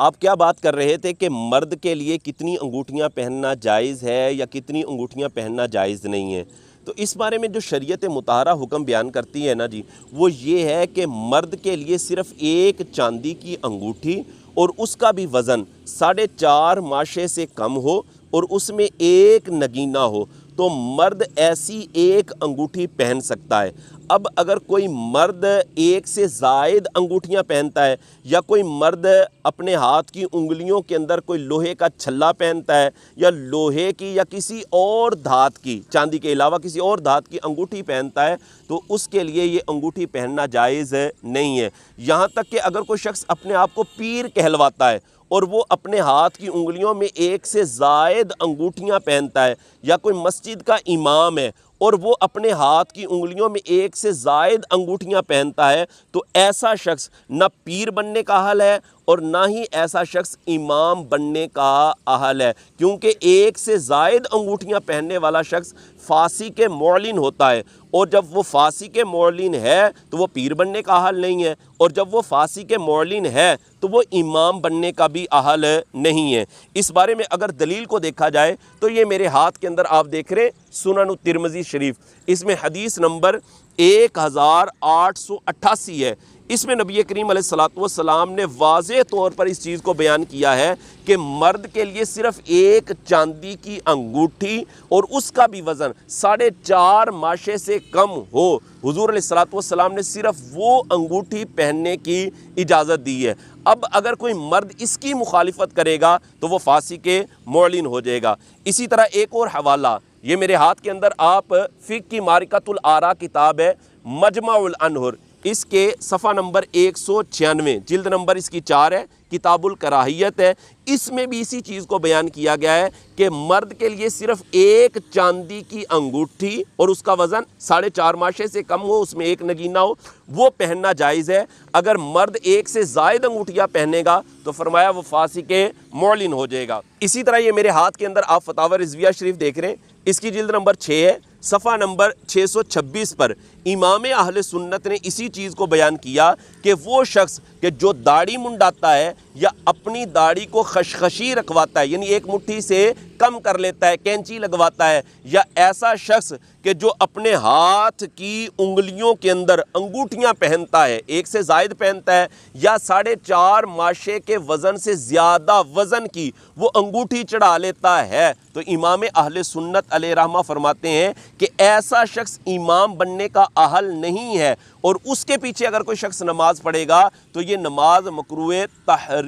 آپ کیا بات کر رہے تھے کہ مرد کے لیے کتنی انگوٹھیاں پہننا جائز ہے یا کتنی انگوٹھیاں پہننا جائز نہیں ہے؟ تو اس بارے میں جو شریعت مطہرہ حکم بیان کرتی ہے نا جی، وہ یہ ہے کہ مرد کے لیے صرف ایک چاندی کی انگوٹھی اور اس کا بھی وزن 4.5 ماشے سے کم ہو اور اس میں ایک نگینہ ہو تو مرد ایسی ایک انگوٹھی پہن سکتا ہے۔ اب اگر کوئی مرد ایک سے زائد انگوٹھیاں پہنتا ہے یا کوئی مرد اپنے ہاتھ کی انگلیوں کے اندر کوئی لوہے کا چھلا پہنتا ہے یا لوہے کی یا کسی اور دھات کی، چاندی کے علاوہ کسی اور دھات کی انگوٹھی پہنتا ہے تو اس کے لیے یہ انگوٹھی پہننا جائز نہیں ہے۔ یہاں تک کہ اگر کوئی شخص اپنے آپ کو پیر کہلواتا ہے اور وہ اپنے ہاتھ کی انگلیوں میں ایک سے زائد انگوٹھیاں پہنتا ہے، یا کوئی مسجد کا امام ہے اور وہ اپنے ہاتھ کی انگلیوں میں ایک سے زائد انگوٹھیاں پہنتا ہے، تو ایسا شخص نہ پیر بننے کا اہل ہے اور نہ ہی ایسا شخص امام بننے کا اہل ہے، کیونکہ ایک سے زائد انگوٹھیاں پہننے والا شخص فاسق معلن ہوتا ہے، اور جب وہ فاسق معلن ہے تو وہ پیر بننے کا اہل نہیں ہے، اور جب وہ فاسق معلن ہے تو وہ امام بننے کا بھی اہل نہیں ہے۔ اس بارے میں اگر دلیل کو دیکھا جائے تو یہ میرے ہاتھ کے اندر آپ دیکھ رہے ہیں سنن ترمذی شریف، اس میں حدیث نمبر 1888 ہے۔ اس میں نبی کریم علیہ الصلوۃ والسلام نے واضح طور پر اس چیز کو بیان کیا ہے کہ مرد کے لیے صرف ایک چاندی کی انگوٹھی اور اس کا بھی وزن 4.5 ماشے سے کم ہو، حضور علیہ الصلوۃ والسلام نے صرف وہ انگوٹھی پہننے کی اجازت دی ہے۔ اب اگر کوئی مرد اس کی مخالفت کرے گا تو وہ فاسق معلن ہو جائے گا۔ اسی طرح ایک اور حوالہ، یہ میرے ہاتھ کے اندر آپ فقہ کی معرکۃ الآراء کتاب ہے، مجمع الانہر، اس کے صفحہ نمبر 196، جلد نمبر اس کی 4 ہے، کتاب الکراہیت ہے، اس میں بھی اسی چیز کو بیان کیا گیا ہے کہ مرد کے لیے صرف ایک چاندی کی انگوٹھی اور اس کا وزن 4.5 ماشے سے کم ہو، اس میں ایک نگینہ ہو، وہ پہننا جائز ہے۔ اگر مرد ایک سے زائد انگوٹھیاں پہنے گا تو فرمایا وہ فاسق معلن ہو جائے گا۔ اسی طرح یہ میرے ہاتھ کے اندر آپ فتاوی رضویہ شریف دیکھ رہے ہیں، اس کی جلد نمبر 6 ہے، صفحہ نمبر 626 پر امام اہل سنت نے اسی چیز کو بیان کیا کہ وہ شخص کہ جو داڑھی منڈاتا ہے یا اپنی داڑھی کو خشخشی رکھواتا ہے، یعنی ایک مٹھی سے کم کر لیتا ہے، کینچی لگواتا ہے، یا ایسا شخص کہ جو اپنے ہاتھ کی انگلیوں کے اندر انگوٹھیاں پہنتا ہے، ایک سے زائد پہنتا ہے، یا 4.5 ماشے کے وزن سے زیادہ وزن کی وہ انگوٹھی چڑھا لیتا ہے، تو امام اہل سنت علیہ رحمہ فرماتے ہیں کہ ایسا شخص امام بننے کا اہل نہیں ہے، اور اس کے پیچھے اگر کوئی شخص نماز پڑھے گا تو یہ نماز مکروہ تحریم